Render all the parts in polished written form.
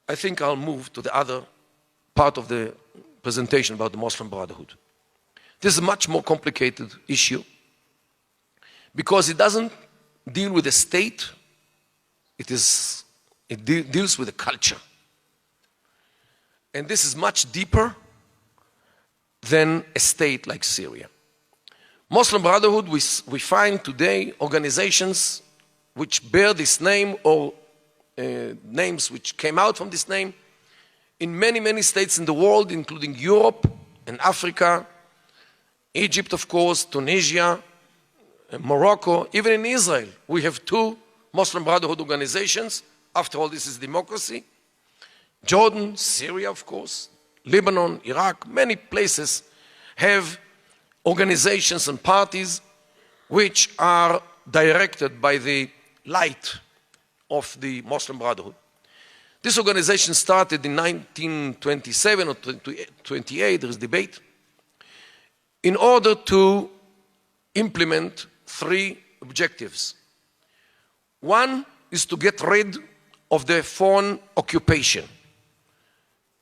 I think I'll move to the other part of the presentation about the Muslim Brotherhood. This is a much more complicated issue because it doesn't deal with the state, it deals with the culture. And this is much deeper than a state like Syria. Muslim Brotherhood, we find today organizations which bear this name or names which came out from this name in many, many states in the world, including Europe and Africa, Egypt, of course, Tunisia, Morocco, even in Israel. We have 2 Muslim Brotherhood organizations. After all, this is democracy. Jordan, Syria, of course, Lebanon, Iraq, many places have organizations and parties which are directed by the light of the Muslim Brotherhood. This organization started in 1927 or 28, there is debate, in order to implement 3 objectives. One is to get rid of the foreign occupation.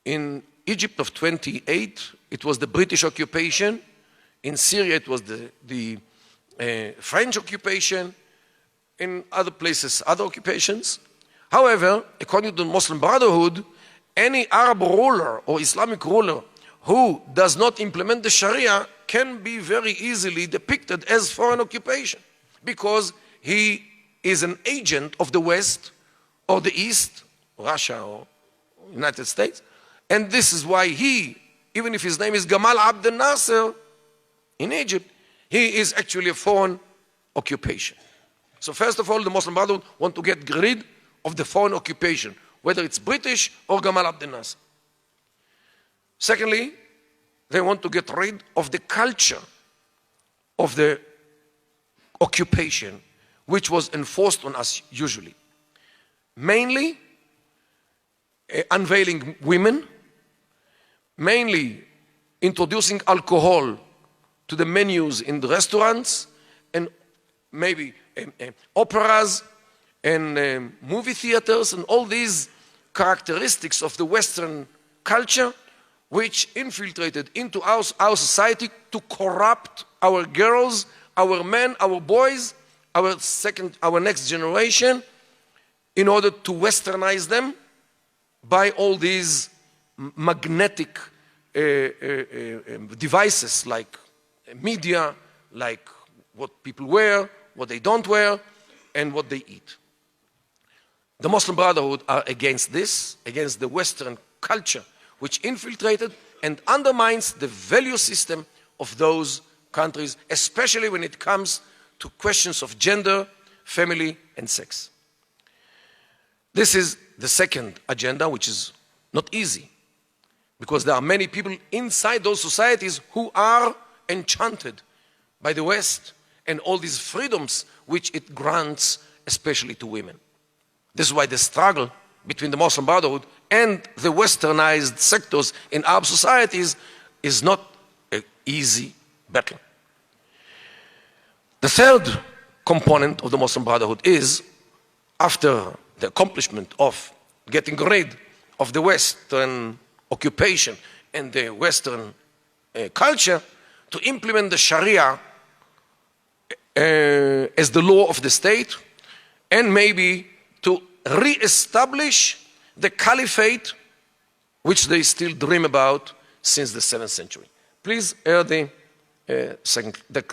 In Egypt of 28, it was the British occupation. In Syria, it was the French occupation. In other places, other occupations. However, according to the Muslim Brotherhood, any Arab ruler or Islamic ruler who does not implement the Sharia can be very easily depicted as foreign occupation because he is an agent of the West or the East, Russia or United States. And this is why he, even if his name is Gamal Abdel Nasser in Egypt, he is actually a foreign occupation. So first of all, the Muslim Brotherhood want to get rid of the foreign occupation, whether it's British or Gamal Abdel Nasser. Secondly, they want to get rid of the culture of the occupation, which was enforced on us usually. Mainly unveiling women, mainly introducing alcohol to the menus in the restaurants, and maybe operas and movie theaters, and all these characteristics of the Western culture which infiltrated into our society to corrupt our girls, our men, our boys, our next generation, in order to westernize them by all these magnetic devices like media, like what people wear, what they don't wear, and what they eat. The Muslim Brotherhood are against this, against the Western culture, which infiltrated and undermines the value system of those countries, especially when it comes to questions of gender, family, and sex. This is the second agenda, which is not easy, because there are many people inside those societies who are enchanted by the West and all these freedoms which it grants, especially to women. This is why the struggle between the Muslim Brotherhood and the westernized sectors in Arab societies is not an easy battle. The third component of the Muslim Brotherhood is, after the accomplishment of getting rid of the Western occupation and the Western culture, to implement the Sharia as the law of the state, and maybe to re-establish the caliphate which they still dream about since the 7th century. Please hear the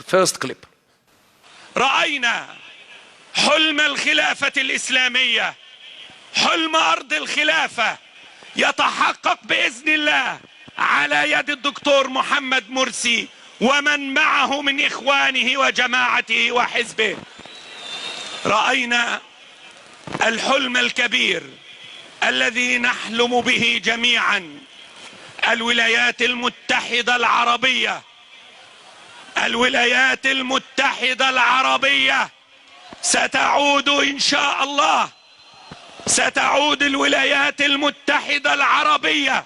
first clip. رأينا حلم الخلافة الإسلامية، حلم أرض الخلافة يتحقق بإذن الله على يد الدكتور محمد مرسي ومن معه من إخوانه وجماعته وحزبه. رأينا الحلم الكبير الذي نحلم به جميعا، الولايات المتحدة العربية. الولايات المتحدة العربية ستعود إن شاء الله، ستعود الولايات المتحدة العربية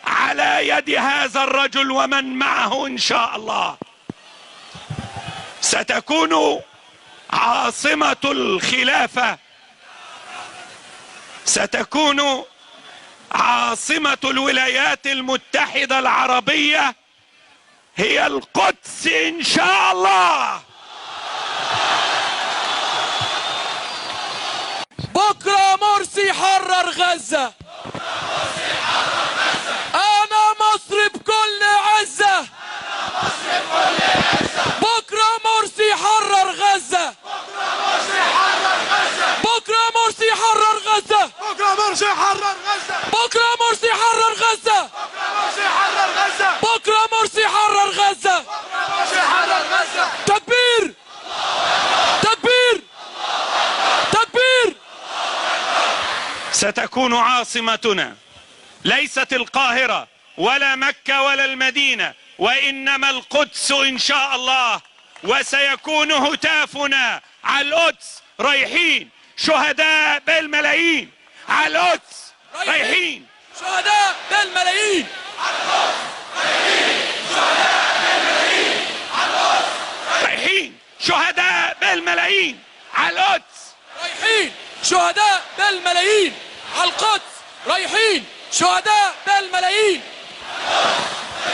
على يد هذا الرجل ومن معه إن شاء الله. ستكون عاصمة الخلافة، ستكون عاصمة الولايات المتحدة العربية هي القدس إن شاء الله. بكرة مرسي حرر غزة. أنا مصر بكل عزة. بكرة مرسي حرر غزة. بكرة مرسي حرر غزة. بكرة مرسي حرر غزة. بكرة مرسي حرر غزة. بكرة مرسي حرر غزة. تكبير تكبير تكبير. ستكون عاصمتنا ليست القاهرة ولا مكة ولا المدينة، وإنما القدس إن شاء الله. وسيكون هتافنا على القدس رايحين شهداء بالملايين. على القدس رايحين شهداء بالملايين. رايحين شهداء بالملايين على القدس. رايحين شهداء بالملايين على القدس. رايحين شهداء بالملايين على القدس.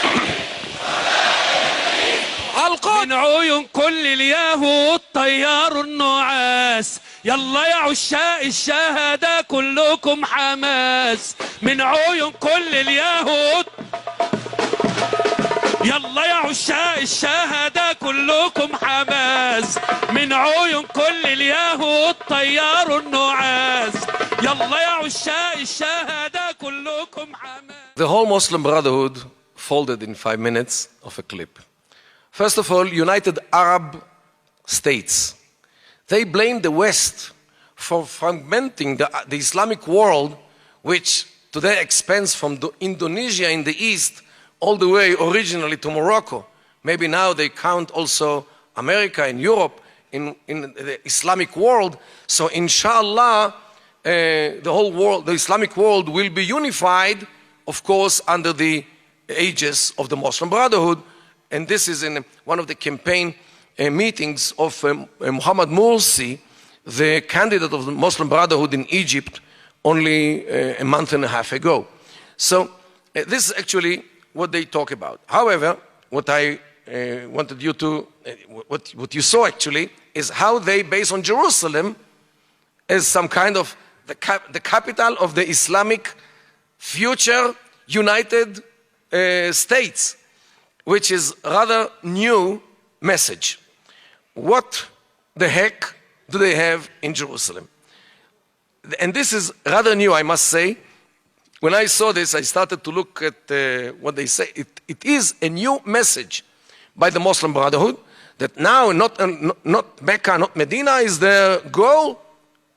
من عيون كل اليهود طيار النعاس. يلا يا عشاق الشهداء كلكم حماس. من عيون كل اليهود. يلا يا عشاق الشهداء كلكم حماس. من عيون كل اليهود طيار النعاس. يلا يا عشاق الشهداء كلكم حماس. The whole Muslim Brotherhood folded in 5 minutes of a clip. First of all, United Arab States. They blamed the West for fragmenting the Islamic world, which today expands from Indonesia in the east all the way originally to Morocco. Maybe now they count also America and Europe in the Islamic world. So inshallah, the whole world, the Islamic world, will be unified, of course, under the aegis of the Muslim Brotherhood. And this is in one of the campaign meetings of Mohammed Morsi, the candidate of the Muslim Brotherhood in Egypt, only a month and a half ago. So this is actually what they talk about. However, what I wanted you to, what you saw actually, is how they base on Jerusalem as some kind of the capital of the Islamic future United States, which is rather new message. What the heck do they have in Jerusalem? And this is rather new, I must say. When I saw this, I started to look at what they say. It is a new message by the Muslim Brotherhood that now not Mecca, not Medina is their goal.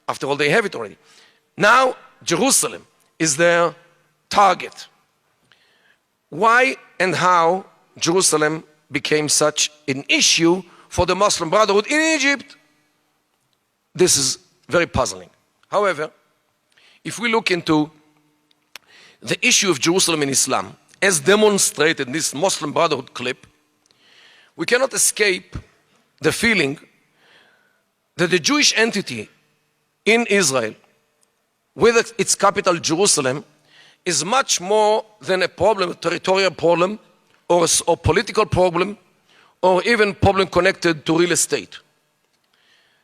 After all, they have it already. Now Jerusalem is their target. Why and how Jerusalem became such an issue for the Muslim Brotherhood in Egypt? This is very puzzling. However, if we look into the issue of Jerusalem in Islam, as demonstrated in this Muslim Brotherhood clip, we cannot escape the feeling that the Jewish entity in Israel, with its capital Jerusalem, is much more than a problem, a territorial problem, or political problem, or even problem connected to real estate.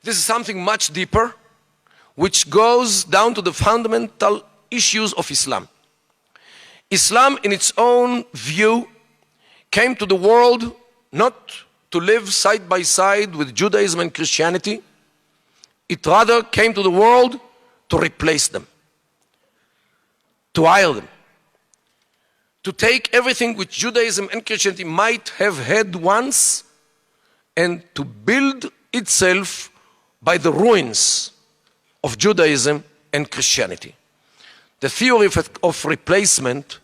This is something much deeper, which goes down to the fundamental issues of Islam. Islam, in its own view, came to the world not to live side by side with Judaism and Christianity. It rather came to the world to replace them, to hire them, to take everything which Judaism and Christianity might have had once and to build itself by the ruins of Judaism and Christianity. The theory of replacement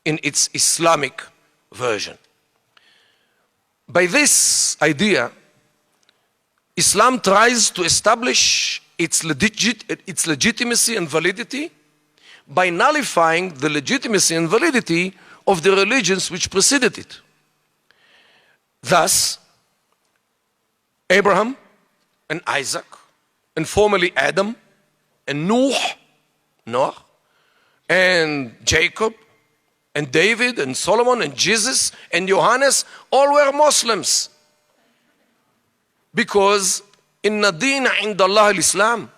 in its Islamic version. By this idea, Islam tries to establish its legitimacy and validity by nullifying the legitimacy and validity of the religions which preceded it. Thus, Abraham and Isaac, and formerly Adam and Noah, and Jacob and David and Solomon and Jesus and Johannes all were Muslims. Because inna dina inda Allah al-Islam,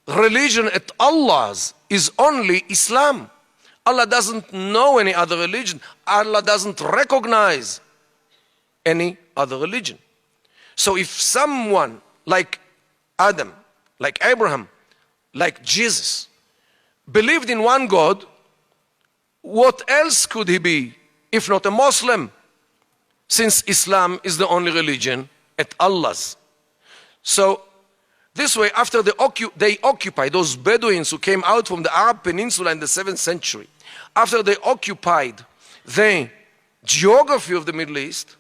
religion at Allah's is only Islam. Allah doesn't know any other religion. Allah doesn't recognize any other religion. So if someone like Adam, like Abraham, like Jesus, believed in one God, what else could he be if not a Muslim? Since Islam is the only religion at Allah's. So this way, after they occupied, those Bedouins who came out from the Arab Peninsula in the 7th century, after they occupied the geography of the Middle East,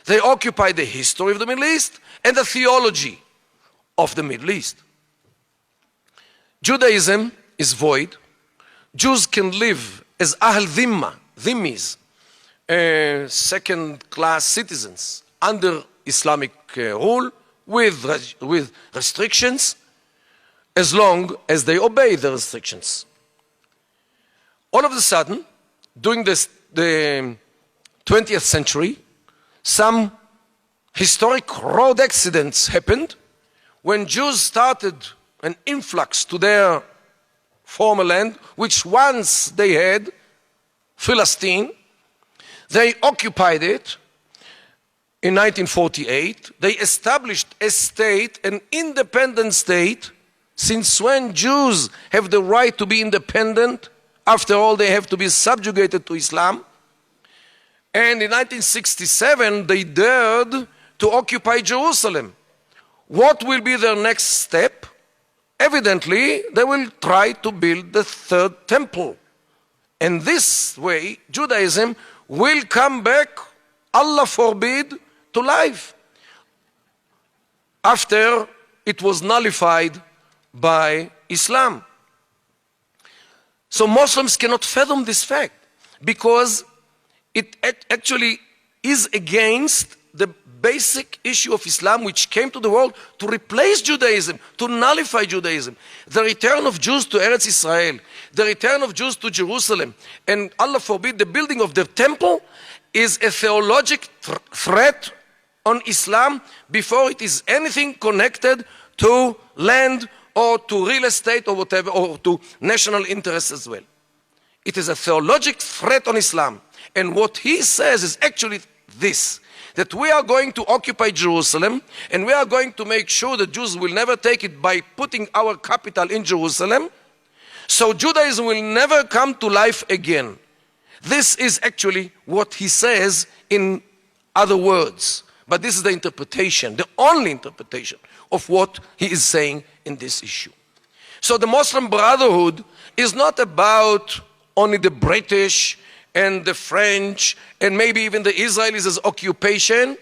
they occupied the history of the Middle East and the theology of the Middle East. Judaism is void. Jews can live as Ahl Dhimma, Dhimmis, second-class citizens under Islamic rule with restrictions, as long as they obey the restrictions. All of a sudden, during the 20th century, some historic road accidents happened when Jews started an influx to their former land, which once they had, Philistine. They occupied it in 1948. They established a state, an independent state. Since when Jews have the right to be independent? After all, they have to be subjugated to Islam. And in 1967, they dared to occupy Jerusalem. What will be their next step? Evidently, they will try to build the third temple. And this way, Judaism will come back, Allah forbid, to life, after it was nullified by Islam. So Muslims cannot fathom this fact, because it actually is against the basic issue of Islam, which came to the world to replace Judaism, to nullify Judaism. The return of Jews to Eretz Israel, the return of Jews to Jerusalem, and Allah forbid, the building of their temple is a theological threat on Islam before it is anything connected to land or to real estate or whatever, or to national interests as well. It is a theological threat on Islam. And what he says is actually this, that we are going to occupy Jerusalem, and we are going to make sure that Jews will never take it by putting our capital in Jerusalem, so Judaism will never come to life again. This is actually what he says in other words. But this is the interpretation, the only interpretation of what he is saying in this issue. So the Muslim Brotherhood is not about only the British and the French and maybe even the Israelis as occupation.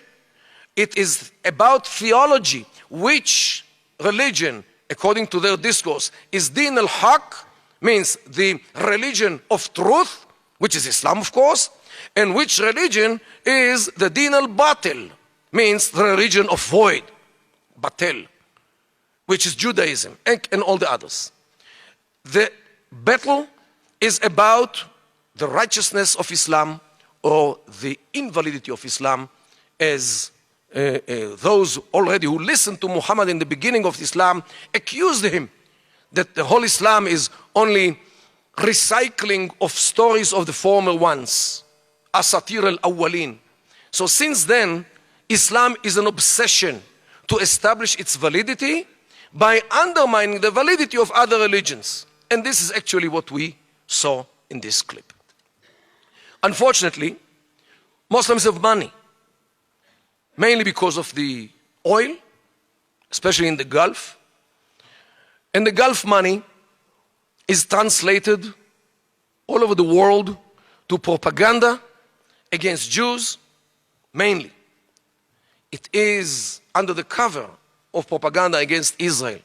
It is about theology, which religion, according to their discourse, is Din al-Haq, means the religion of truth, which is Islam, of course, and which religion is the Din al-Batil, means the religion of void, Batil, which is Judaism, and all the others. The battle is about the righteousness of Islam or the invalidity of Islam, as those already who listened to Muhammad in the beginning of Islam accused him that the whole Islam is only recycling of stories of the former ones, asatir al-awwalin. So since then, Islam is an obsession to establish its validity by undermining the validity of other religions. And this is actually what we saw in this clip. Unfortunately, Muslims have money, mainly because of the oil, especially in the Gulf. And the Gulf money is translated all over the world to propaganda against Jews, mainly. It is under the cover of propaganda against Israel.